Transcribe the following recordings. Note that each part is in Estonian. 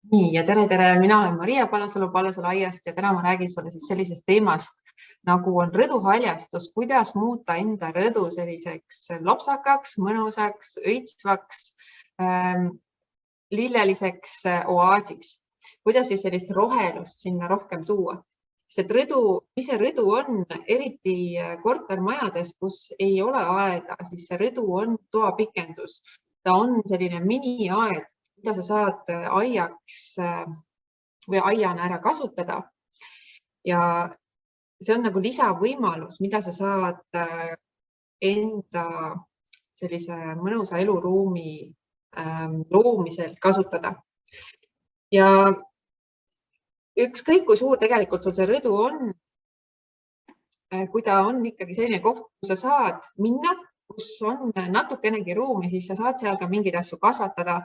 Nii, ja tere, mina olen Maria Palusalu aiast ja täna ma räägin sulle siis sellisest teemast, nagu on rõduhaljastus, kuidas muuta enda rõdu selliseks lopsakaks, mõnusaks, õitsvaks, lilleliseks oaasiks. Kuidas siis sellist rohelust sinna rohkem tuua? Sest mis see rõdu on, eriti kortermajades, kus ei ole aeda, siis see rõdu on toapikendus. Ta on selline miniaed, mida sa saad aiaks või aiana ära kasutada. Ja see on nagu lisavõimalus, mida sa saad enda sellise mõnusa eluruumi loomisel kasutada. Ja ükskõik kui suur tegelikult sul see rõdu on, kui ta on ikkagi selline koht, kus sa saad minna, kus on natukenegi ruumi, siis sa saad seal ka mingeid asju kasvatada.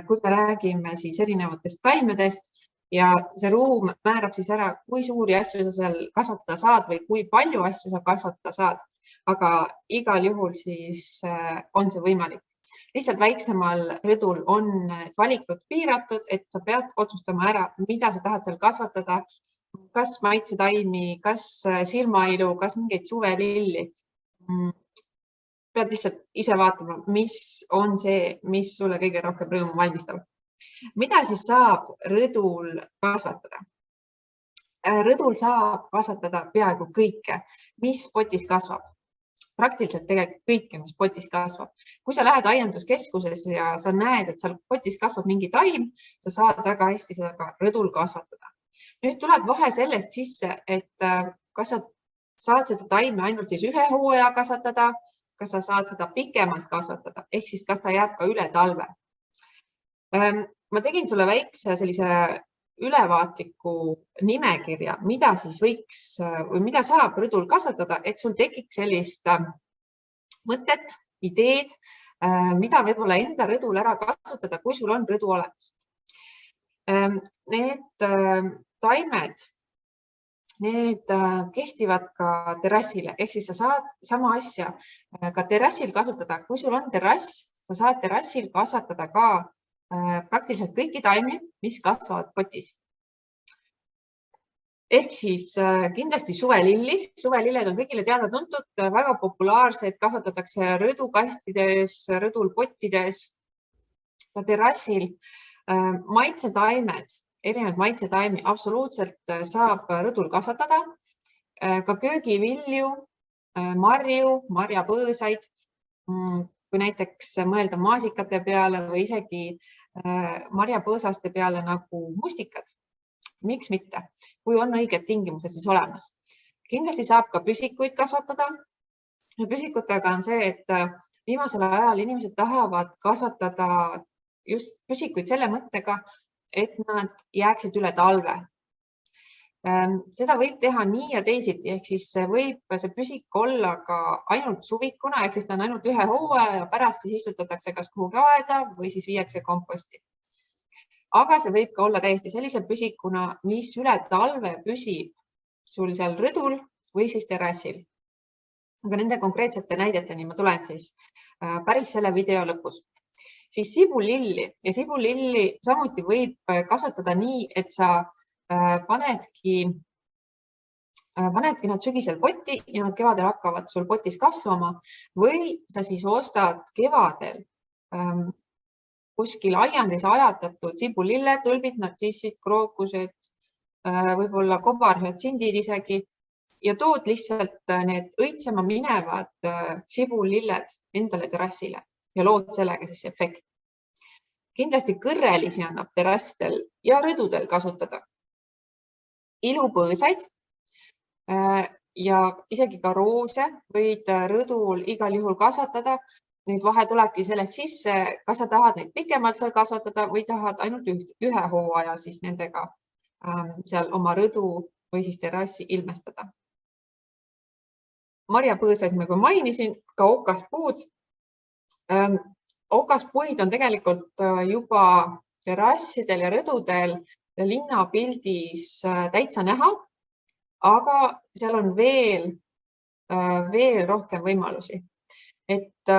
Kui me räägime siis erinevatest taimedest ja see ruum määrab siis ära, kui suuri asju sa seal kasvatada saad või kui palju asju sa kasvatada saad. Aga igal juhul siis on see võimalik. Lihtsalt väiksemal rõdul on valikud piiratud, et sa pead otsustama ära, mida sa tahad seal kasvatada. Kas maitsetaimi, kas silmailu, kas mingeid suvelilli. Pead lihtsalt ise vaatama, mis on see, mis sulle kõige rohkem rõõmu valmistab. Mida siis saab rõdul kasvatada? Rõdul saab kasvatada peaaegu kõike, mis potis kasvab. Praktiliselt tegelikult kõike, mis potis kasvab. Kui sa lähed aianduskeskuses ja sa näed, et seal potis kasvab mingi taim, sa saad väga hästi seda ka rõdul kasvatada. Nüüd tuleb vahe sellest sisse, et kas sa saad seda taime ainult siis ühe hooaja kasvatada, kas sa saad seda pikemalt kasvatada, ehk siis kas ta jääb ka üle talve. Ma tegin sulle väikse sellise ülevaatliku nimekirja, mida siis võiks või mida saab rõdul kasvatada, et sul tekiks sellist mõtet, ideed, mida võib-olla enda rõdul ära kasutada, kui sul on rõdu olemas. Need taimed, need kehtivad ka terrassile, ehk siis sa saad sama asja ka terrassil kasutada. Kui sul on terrass, sa saad terrassil kasvatada ka praktiliselt kõiki taimi, mis kasvavad potis. Ehk siis kindlasti suvelilli. Suvelilled on kõigile teada-tuntud, väga populaarsed, kasvatatakse rõdukastides, rõdul pottides, ka terrassil. Maitsetaimed, erinevad maitsetaimi absoluutselt saab rõdul kasvatada. Ka köögivilju, marju, marjapõõsaid. Kui näiteks mõelda maasikate peale või isegi marjapõõsaste peale nagu mustikad. Miks mitte? Kui on õiged tingimused siis olemas. Kindlasti saab ka püsikuid kasvatada. Püsikutega on see, et viimasel ajal inimesed tahavad kasvatada just püsikuid selle mõttega, et nad jääksid üle talve. Seda võib teha nii ja teisiti, ehk siis võib see püsik olla ka ainult suvikuna, ehk siis ta on ainult ühe hooaja ja pärast siis istutatakse kas kuhugi aeda või siis viiakse komposti. Aga see võib ka olla täiesti sellise püsikuna, mis üle talve püsib sul seal rõdul või siis terrassil. Aga nende konkreetsete näideteni ma tulen siis päris selle video lõpus. Siis sibulilli ja sibulilli samuti võib kasvatada nii, et sa panedki nad sügisel potti ja nad kevadel hakkavad sul potis kasvama või sa siis ostad kevadel kuskil aiandis ajatatud sibulilled, tulbid, nartsissid, krookused, võib-olla kobarhüatsindid isegi ja tood lihtsalt need õitsema minevad sibulilled endale terrassile ja lood sellega siis efekt. Kindlasti kõrrelisi annab terrassidel ja rõdudel kasutada. Ilupõõsaid ja isegi ka roose võid rõdul igal juhul kasvatada. Nüüd vahe tulebki sellest sisse, kas sa tahad neid pikemalt seal kasvatada või tahad ainult ühe hooaja siis nendega seal oma rõdu või siis terrassi ilmestada. Marjapõõsaid ma juba mainisin, ka okaspuud. Okaspuid on tegelikult juba terrassidel ja rõdudel linnapildis täitsa näha, aga seal on veel rohkem võimalusi. Et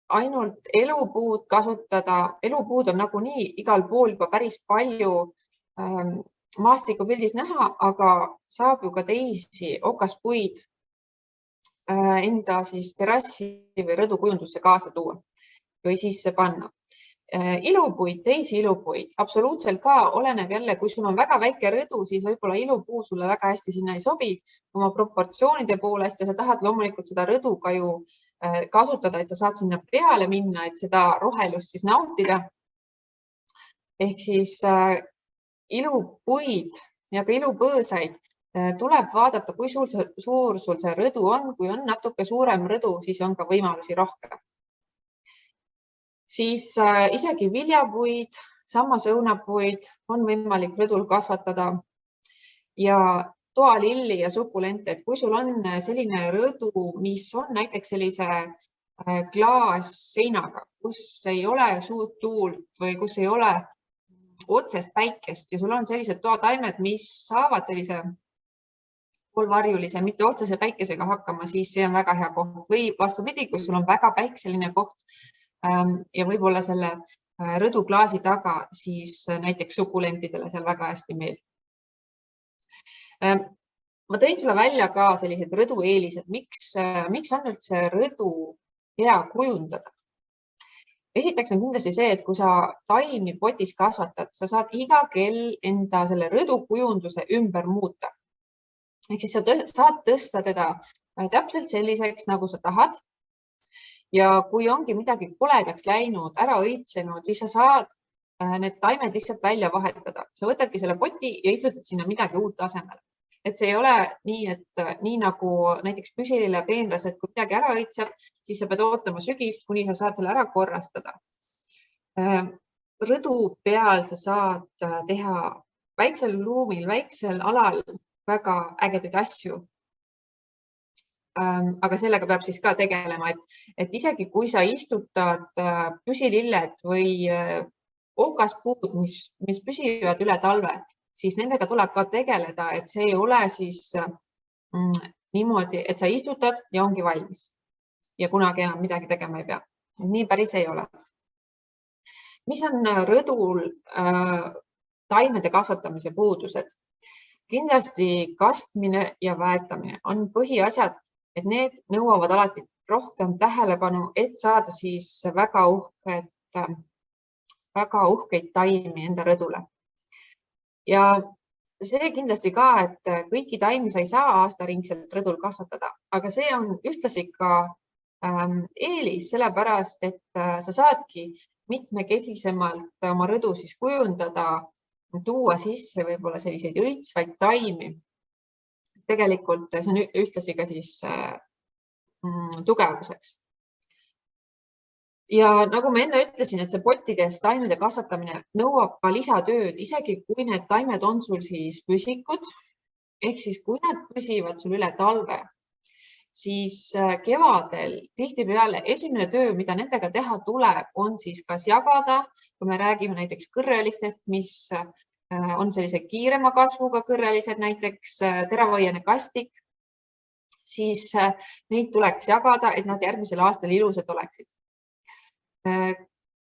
ainult elupuud kasutada. Elupuud on nagunii igal pool juba päris palju maastikupildis näha, aga saab ju ka teisi okaspuid enda siis terrassi või rõdukujundusse kaasa tuua või sisse panna. Ilupuid, teisi ilupuid absoluutselt ka oleneb jälle, kui sul on väga väike rõdu, siis võib-olla ilupuu sulle väga hästi sinna ei sobi oma proportsioonide poolest ja sa tahad loomulikult seda rõdu ka ju kasutada, et sa saad sinna peale minna, et seda rohelust siis nautida. Ehk siis ilupuid ja ka ilupõõsaid tuleb vaadata, kui suur sul see rõdu on. Kui on natuke suurem rõdu, siis on ka võimalusi rohkem. Siis isegi viljapuid, samas õunapuid on võimalik rõdul kasvatada ja toalilli ja sukulente. Et kui sul on selline rõdu, mis on näiteks sellise klaasseinaga, kus ei ole suurt tuult või kus ei ole otsest päikest ja sul on sellised toataimed, mis saavad sellise poolvarjulise, mitte otsese päikesega hakkama, siis see on väga hea koht. Või vastupidi, kui sul on väga päikseline koht ja võib-olla selle rõduklaasi taga, siis näiteks sukulentidele seal väga hästi meeldib. Ma tõin sulle välja ka sellised rõdueelised. Miks on üldse rõdu hea kujundada? Esiteks on kindlasti see, et kui sa taimi potis kasvatad, sa saad iga kell enda selle rõdukujunduse ümber muuta. Ehk siis sa saad tõsta teda täpselt selliseks, nagu sa tahad. Ja kui ongi midagi koledaks läinud, ära õitsenud, siis sa saad need taimed lihtsalt välja vahetada. Sa võtadki selle poti ja istutad sinna midagi uut asemele. Et see ei ole nii, et nii nagu näiteks püsilille peenlased, kui midagi ära õitseb, siis sa pead ootama sügist, kuni sa saad selle ära korrastada. Rõdu peal sa saad teha väiksel ruumil, väiksel alal väga ägedaid asju. Aga sellega peab siis ka tegelema, et isegi kui sa istutad püsililled või okaspuud, mis püsivad üle talve, siis nendega tuleb ka tegeleda, et see ei ole siis niimoodi, et sa istutad ja ongi valmis ja kunagi enam midagi tegema ei pea. Nii päris ei ole. Mis on rõdul taimede kasvatamise puudused? Kindlasti kastmine ja väetamine on põhiasjad, et need nõuavad alati rohkem tähelepanu, et saada siis väga uhkeid taimi enda rõdule. Ja see kindlasti ka, et kõiki taimi sa ei saa aastaringselt rõdul kasvatada, aga see on ühtlasi ka eelis, sellepärast, et sa saadki mitmekesisemalt oma rõdu siis kujundada, tuua sisse võib-olla selliseid õitsvaid taimi. Tegelikult see on ühtlasi ka siis tugevuseks. Ja nagu ma enne ütlesin, et see pottides taimede kasvatamine nõuab ka lisatööd, isegi kui need taimed on sul siis püsikud, ehk siis kui nad püsivad sul üle talve, siis kevadel tihtipeale esimene töö, mida nendega teha tuleb, on siis kas jagada, kui me räägime näiteks kõrrelistest, mis on sellise kiirema kasvuga kõrrelised, näiteks teravõiene kastik, siis neid tuleks jagada, et nad järgmisel aastal ilusad oleksid.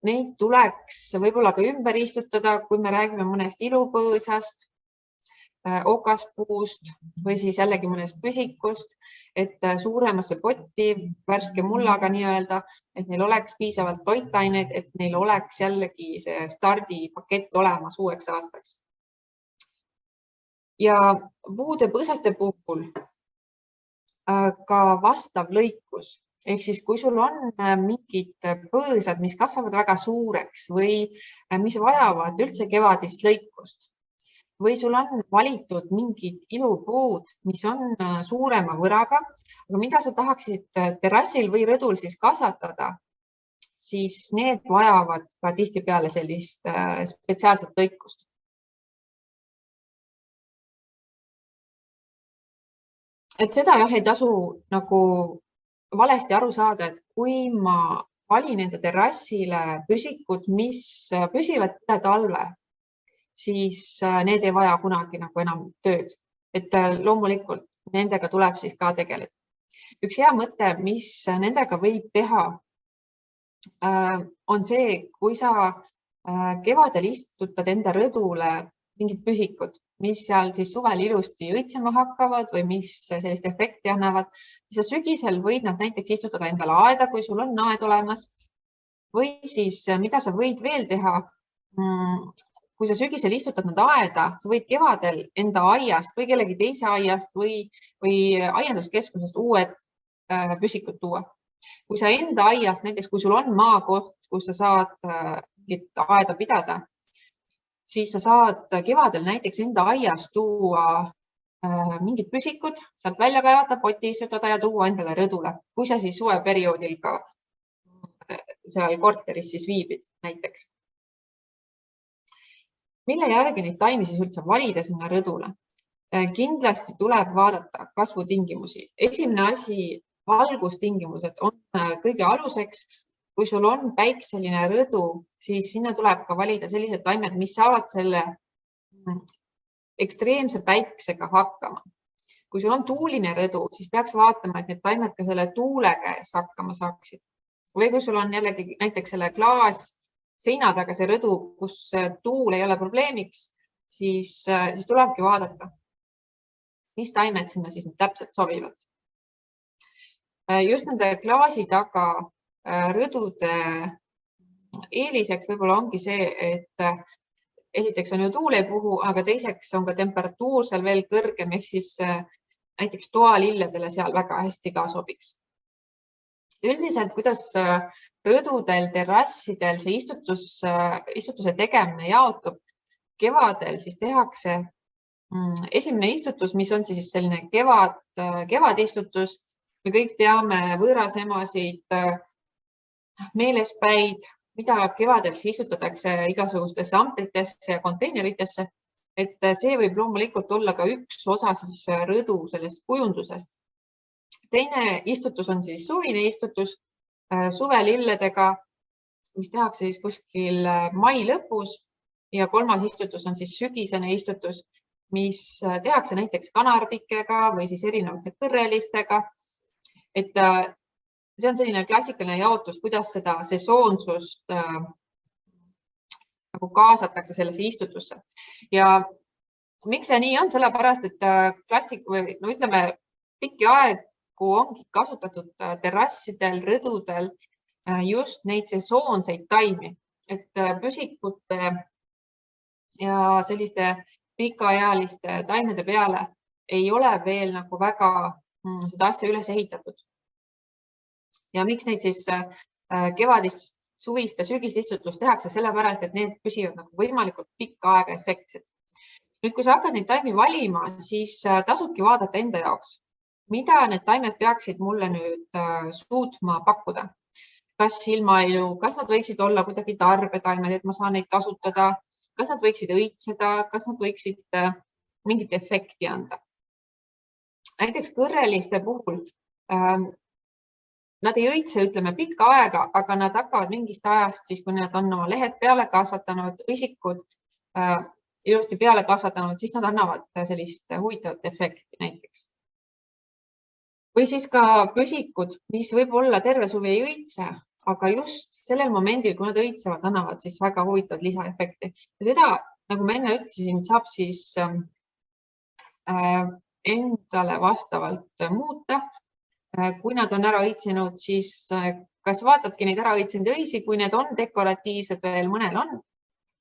Neid tuleks võib-olla ka ümber istutada, kui me räägime mõnest ilupõõsast, okaspuust või siis jällegi mõnest püsikust, et suuremasse potti värske mullaga nii-öelda, et neil oleks piisavalt toitaineid, et neil oleks jällegi see stardipakett olemas uueks aastaks. Ja puude põõsaste puhul ka vastav lõikus. Ehk siis, kui sul on mingid põõsad, mis kasvavad väga suureks või mis vajavad üldse kevadist lõikust, või sul on valitud mingid ilupuud, mis on suurema võraga, aga mida sa tahaksid terrassil või rõdul siis kasvatada, siis need vajavad ka tihtipeale sellist spetsiaalset lõikust. Et seda jah ei tasu nagu valesti aru saada, et kui ma valin enda terrassile püsikud, mis püsivad üle talve, siis need ei vaja kunagi nagu enam tööd. Et loomulikult nendega tuleb siis ka tegeleda. Üks hea mõte, mis nendega võib teha, on see, kui sa kevadel istutad enda rõdule mingid püsikud, mis seal siis suvel ilusti õitsema hakkavad või mis sellist efekti annavad, siis sa sügisel võid nad näiteks istutada endale aeda, kui sul on aed olemas. Või siis, mida sa võid veel teha, kui sa sügisel istutad nad aeda, sa võid kevadel enda aiast või kellegi teise aiast või aianduskeskusest uued püsikud tuua. Kui sa enda aiast, näiteks kui sul on maakoht, kus sa saad mingit aeda pidada, siis sa saad kevadel näiteks enda aiast tuua mingid püsikud, sealt välja kaevata, poti istutada ja tuua endale rõdule, kui sa siis suveperioodil ka seal korteris siis viibid näiteks. Mille järgi neid taimi siis üldse valida sinna rõdule? Kindlasti tuleb vaadata kasvutingimusi. Esimene asi, valgustingimused on kõige aluseks. Kui sul on päikseline rõdu, siis sinna tuleb ka valida sellised taimed, mis saavad selle ekstreemse päiksega hakkama. Kui sul on tuuline rõdu, siis peaks vaatama, et need taimed ka selle tuule käes hakkama saaksid. Või kui sul on jällegi näiteks selle klaas seina taga see rõdu, kus tuul ei ole probleemiks, siis tulebki vaadata, mis taimed sinna siis täpselt sobivad. Just nende klaasi taga rõdude eeliseks võib-olla ongi see, et esiteks on ju tuul ei puhu, aga teiseks on ka temperatuur seal veel kõrgem, ehk siis näiteks toalilledele seal väga hästi ka sobiks. Üldiselt, kuidas rõdudel, terrassidel see istutuse tegemine jaotub, kevadel siis tehakse esimene istutus, mis on siis selline kevadistutus. Me kõik teame võõrasemasid, meelespäid, mida kevadel siis istutatakse igasugustesse amplitesse ja konteineritesse. Et see võib loomulikult olla ka üks osa siis rõdu sellest kujundusest. Teine istutus on siis suvine istutus suvelilledega, mis tehakse siis kuskil mai lõpus, ja kolmas istutus on siis sügisene istutus, mis tehakse näiteks kanarbikega või siis erinevate kõrrelistega. Et see on selline klassikaline jaotus, kuidas seda sesoonsust nagu kaasatakse sellesse istutusse. Ja miks see nii on? Sellepärast, et ütleme, pikki aegu ongi kasutatud terrassidel, rõdudel just neid sesoonseid taimi, et püsikute ja selliste pikaealiste taimede peale ei ole veel nagu väga seda asja üles ehitatud. Ja miks neid siis kevadist, suvist ja sügisistutust tehakse? Sellepärast, et need püsivad nagu võimalikult pikka aega efektsed. Nüüd, kui sa hakkad neid taimi valima, siis tasubki vaadata enda jaoks, mida need taimed peaksid mulle nüüd suutma pakkuda. Kas ilmailu, kas nad võiksid olla kuidagi tarbetaimed, et ma saan neid kasutada, kas nad võiksid õitseda, kas nad võiksid mingit efekti anda. Näiteks kõrreliste puhul nad ei õitse, ütleme, pikka aega, aga nad hakkavad mingist ajast, siis kui nad on oma lehed peale kasvatanud, õisikud ilusti peale kasvatanud, siis nad annavad sellist huvitavat efekti näiteks. Või siis ka püsikud, mis võib-olla terve suvi ei õitse, aga just sellel momendil, kui nad õitsevad, annavad siis väga huvitavat lisaefekti. Ja seda, nagu ma enne ütlesin, saab siis endale vastavalt muuta. Kui nad on ära õitsenud, siis kas vaatadki neid ära õitsenud õisi, kui need on dekoratiivsed, veel mõnel on.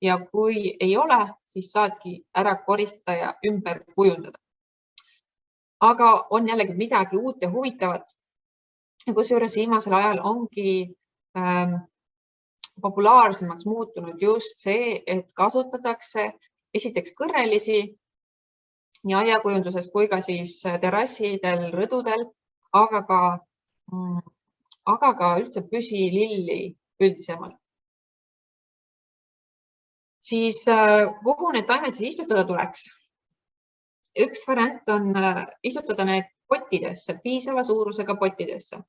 Ja kui ei ole, siis saadki ära koristada ja ümber kujundada. Aga on jällegi midagi uut ja huvitavat. Kusjuures viimasel ajal ongi populaarsemaks muutunud just see, et kasutatakse esiteks kõrrelisi nii aiakujunduses kui ka siis terrassidel, rõdudel, aga ka üldse püsililli üldisemalt. Siis kuhu need taimed siis istutada tuleks? Üks variant on istutada need pottidesse, piisava suurusega pottidesse.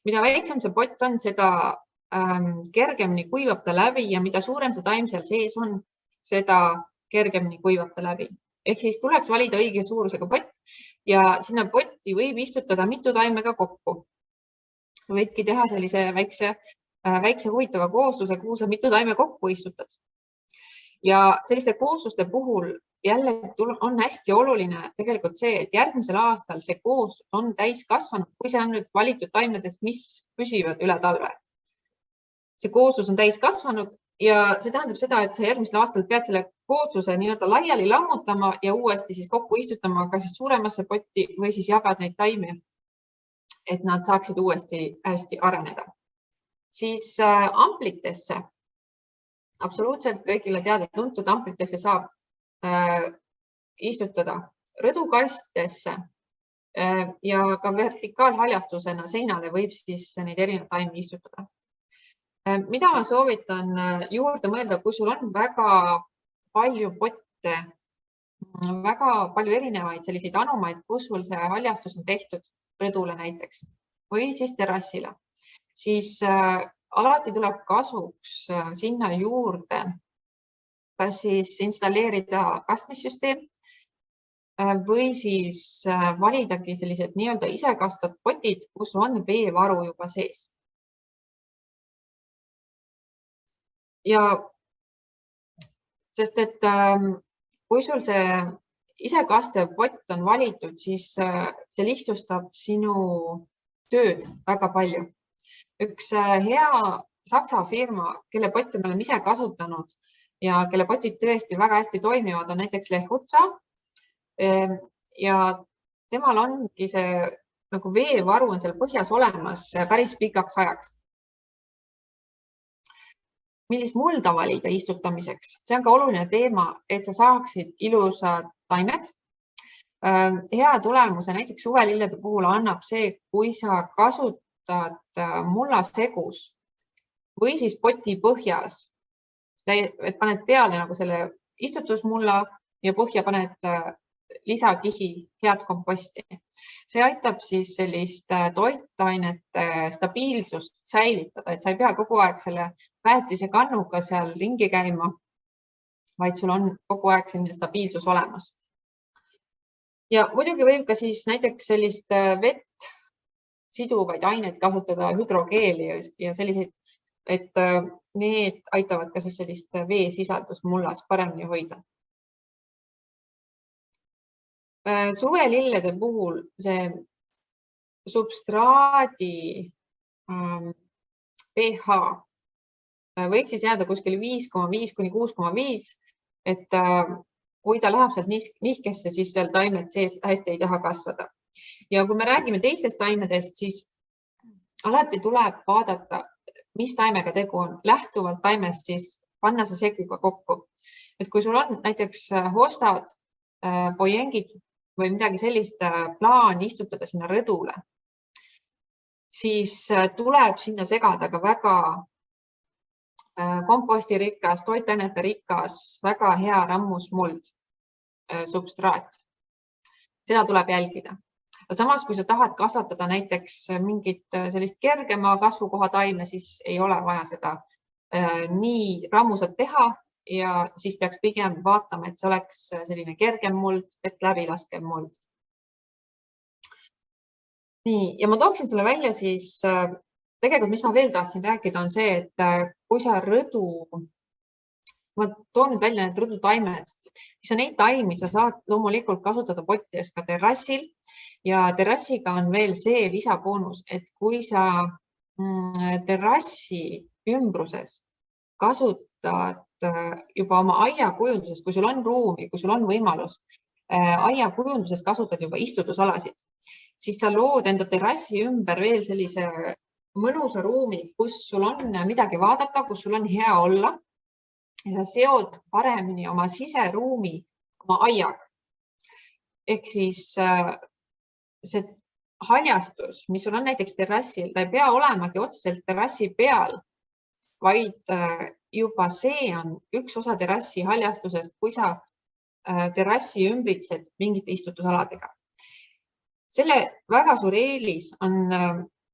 Mida väiksem see pott on, seda kergemini kuivab ta läbi ja mida suurem see taim seal sees on, seda kergemini kuivab ta läbi. Ehk siis tuleks valida õige suurusega pott ja sinna potti võib istutada mitu taimega kokku. Võidki teha sellise väikse väikse huvitava koosluse, kuhu sa mitu taime kokku istutad. Ja selliste koosluste puhul jälle on hästi oluline tegelikult see, et järgmisel aastal see kooslus on täis kasvanud, kui see on nüüd valitud taimedest, mis püsivad üle talve. See kooslus on täis kasvanud ja see tähendab seda, et sa järgmisel aastal pead selle koosluse nii-öelda laiali lammutama ja uuesti siis kokku istutama ka siis suuremasse potti või siis jagad neid taimi, et nad saaksid uuesti hästi areneda. Siis amplitesse, absoluutselt kõigile teada-tuntud amplitesse saab istutada rõdukastidesse ja ka vertikaalhaljastusena seinale võib siis neid erinevaid taimi istutada. Mida ma soovitan juurde mõelda, kui sul on väga palju potte, väga palju erinevaid selliseid anumaid, kus sul see haljastus on tehtud rõdule näiteks või siis terrassile, siis alati tuleb kasuks sinna juurde kas siis installeerida kastmissüsteem või siis validagi sellised nii-öelda isekastvad potid, kus on veevaru juba sees. Ja sest, et kui sul see isekastev pott on valitud, siis see lihtsustab sinu tööd väga palju. Üks hea saksa firma, kelle potte me oleme ise kasutanud ja kelle potid tõesti väga hästi toimivad, on näiteks Lehutsa. Ja temal ongi see nagu veevaru on seal põhjas olemas päris pikaks ajaks. Millist mulda valida istutamiseks? See on ka oluline teema, et sa saaksid ilusad taimed. Hea tulemuse näiteks suvelillede puhul annab see, kui sa kasutad mullasegus või siis poti põhjas, et paned peale nagu selle istutusmulla ja põhja paned lisakihi head komposti. See aitab siis sellist toitainete stabiilsust säilitada, et sa ei pea kogu aeg selle väetise kannuga seal ringi käima, vaid sul on kogu aeg selline stabiilsus olemas. Ja muidugi võib ka siis näiteks sellist vett siduvaid aineid kasutada, hüdrogeeli ja selliseid, et need aitavad ka siis sellist veesisaldust mullas paremini hoida. Suvelillede puhul see substraadi pH võiks siis jääda kuskil 5,5 kuni 6,5, et kui ta läheb sealt nihkesse, siis seal taimed sees hästi ei taha kasvada. Ja kui me räägime teistest taimedest, siis alati tuleb vaadata, mis taimega tegu on. Lähtuvalt taimest siis panna see seguga kokku. Et kui sul on näiteks hostad, pojengid või midagi sellist plaan istutada sinna rõdule, siis tuleb sinna segada ka väga kompostirikas, toitainete rikas, väga hea rammusmuld substraat. Seda tuleb jälgida. Samas, kui sa tahad kasvatada näiteks mingit sellist kergema kasvukoha taime, siis ei ole vaja seda nii rammusat teha ja siis peaks pigem vaatama, et see oleks selline kergem muld, et läbilaskev muld. Nii, ja ma tooksin sulle välja siis tegelikult, mis ma veel tahtsin rääkida, on see, et kui sa ma toon nüüd välja need rõdutaimed, siis neid taimi sa saad loomulikult kasutada pottides ka terrassil ja terrassiga on veel see lisaboonus, et kui sa terrassi ümbruses kasutad juba oma aiakujunduses, kui sul on ruumi, kui sul on võimalust aiakujunduses kasutad juba istutusalasid, siis sa lood enda terrassi ümber veel sellise mõnusa ruumi, kus sul on midagi vaadata, kus sul on hea olla ja sa seod paremini oma siseruumi oma aiaga. Ehk siis see haljastus, mis sul on näiteks terrassil, ta ei pea olemagi otseselt terrassi peal, vaid juba see on üks osa terrassi haljastusest, kui sa terrassi ümbritsed mingite istutusaladega. Selle väga suur eelis on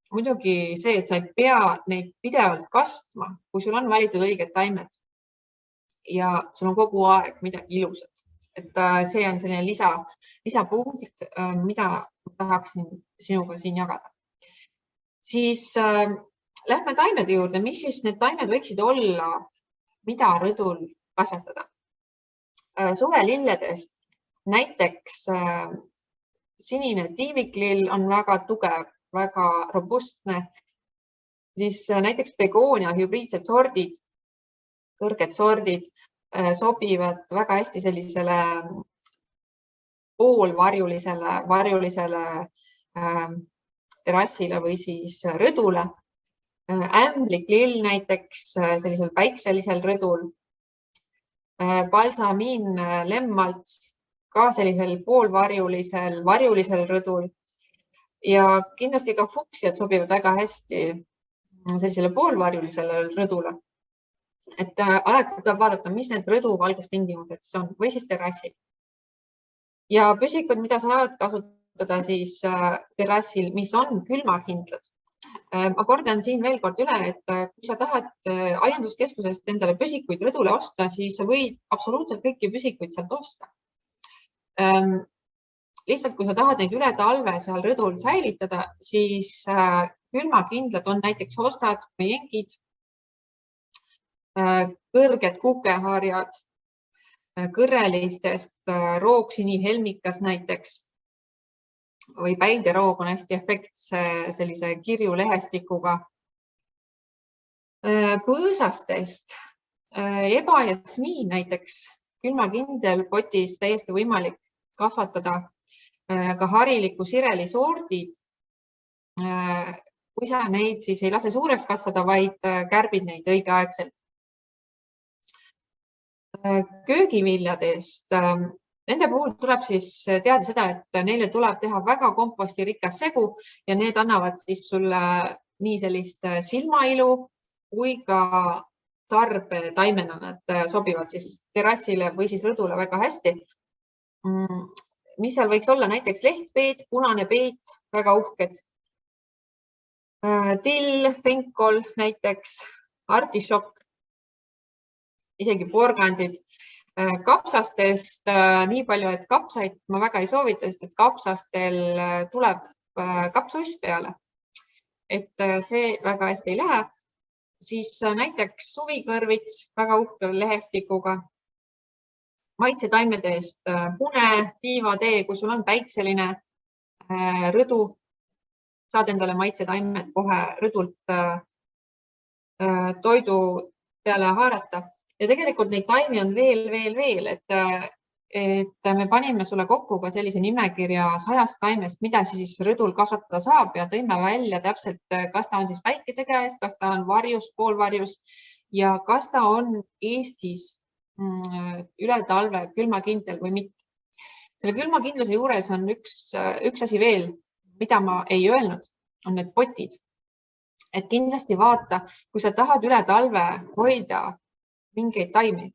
muidugi see, et sa ei pea neid pidevalt kastma, kui sul on valitud õiged taimed ja sul on kogu aeg midagi ilusat. Et see on selline lisapunkt, mida tahaksin sinuga siin jagada. Siis Lähme taimede juurde, mis siis need taimed võiksid olla, mida rõdul kasvatada. Suvelilledest näiteks sinine tiiviklill on väga tugev, väga robustne, siis näiteks begoonia hübriidsed sordid, kõrged sordid sobivad väga hästi sellisele poolvarjulisele terrassile või siis rõdule. Ämbliklill näiteks sellisel päikselisel rõdul. Balsamiin lemmalts ka sellisel varjulisel rõdul. Ja kindlasti ka fuksiad sobivad väga hästi sellisele poolvarjulisele rõdule. Et alati tuleb vaadata, mis need rõdu valgustingimused siis on või siis terrassil. Ja püsikud, mida saad kasutada siis terrassil, mis on külmakindlad. Ma kordan siin veel kord üle, et kui sa tahad aianduskeskusest endale püsikuid rõdule osta, siis sa võid absoluutselt kõiki püsikuid sealt osta. Lihtsalt, kui sa tahad neid üle talve seal rõdul säilitada, siis külmakindlad on näiteks hostad või jengid, kõrged kukeharjad, kõrrelistest roogsinihelmikas näiteks või päideroog on hästi efektse sellise kirju lehestikuga. Põõsastest ebajasmiin näiteks külmakindel potis täiesti võimalik kasvatada, ka hariliku sireli sordid. Kui sa neid siis ei lase suureks kasvada, vaid kärbid neid õigeaegselt. Köögiviljadest, nende puhul tuleb siis teada seda, et neile tuleb teha väga kompostirikas segu ja need annavad siis sulle nii sellist silmailu kui ka tarbetaimena. Nad sobivad siis terrassile või siis rõdule väga hästi. Mis seal võiks olla? Näiteks lehtpeet, punane peet, väga uhked. Till, fenkol näiteks, artišokk, isegi porgandid. Kapsastest nii palju, et kapsaid ma väga ei soovita, sest et kapsastel tuleb kapsauss peale. Et see väga hästi ei lähe. Siis näiteks suvikõrvits väga uhke lehestikuga. Maitsetaimedest pune, piivatee, kui sul on päikseline rõdu, saad endale maitsetaimed kohe rõdult toidu peale haarata. Ja tegelikult neid taimi on veel, et me panime sulle kokku ka sellise nimekirja 100 taimest, mida siis rõdul kasvatada saab ja tõime välja täpselt, kas ta on siis päikese käes, kas ta on varjus, poolvarjus ja kas ta on Eestis üle talve külmakindel või mitte. Selle külmakindluse juures on üks asi veel, mida ma ei öelnud, on need potid. Et kindlasti vaata, kui sa tahad üle talve hoida mingeid taimi,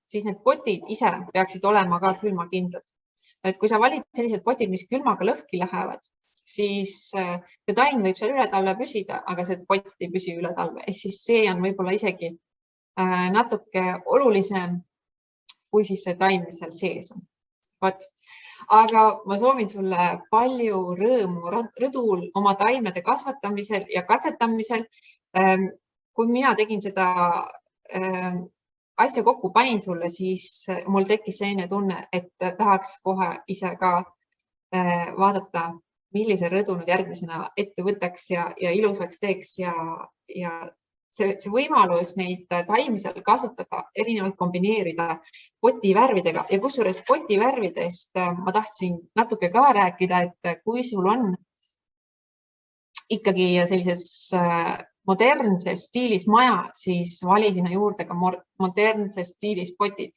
siis need potid ise peaksid olema ka külmakindlad. Et kui sa valid sellised potid, mis külmaga lõhki lähevad, siis see taim võib seal üle talve püsida, aga see pott ei püsi üle talve. Ehk siis see on võib-olla isegi natuke olulisem, kui siis see taim, mis seal sees on. Aga ma soovin sulle palju rõõmu rõdul oma taimede kasvatamisel ja katsetamisel. Kui mina tegin seda asja kokku panin sulle, siis mul tekkis selline tunne, et tahaks kohe ise ka vaadata, millise rõdu nüüd järgmisena ette võtaks ja ilusaks teeks ja see võimalus neid taimi seal kasutada, erinevalt kombineerida potivärvidega ja kusjuures potivärvidest ma tahtsin natuke ka rääkida, et kui sul on ikkagi sellises modernses stiilis maja, siis vali sinna juurde ka modernses stiilis potid,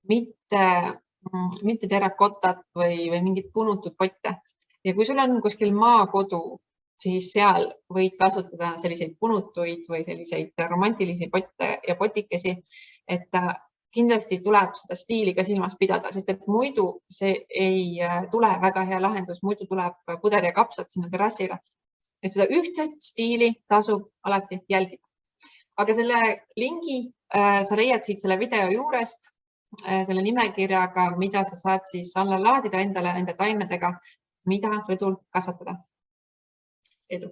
mitte terrakotat või mingit punutud potte. Ja kui sul on kuskil maakodu, siis seal võid kasutada selliseid punutuid või selliseid romantilisi potte ja potikesi, et kindlasti tuleb seda stiili ka silmas pidada, sest et muidu see ei tule väga hea lahendus, muidu tuleb puder ja kapsad sinna terrassile. Et seda ühtset stiili tasub alati jälgida. Aga selle lingi sa leiad siit selle video juurest, selle nimekirjaga, mida sa saad siis alla laadida endale nende taimedega, mida rõdul kasvatada. Edu!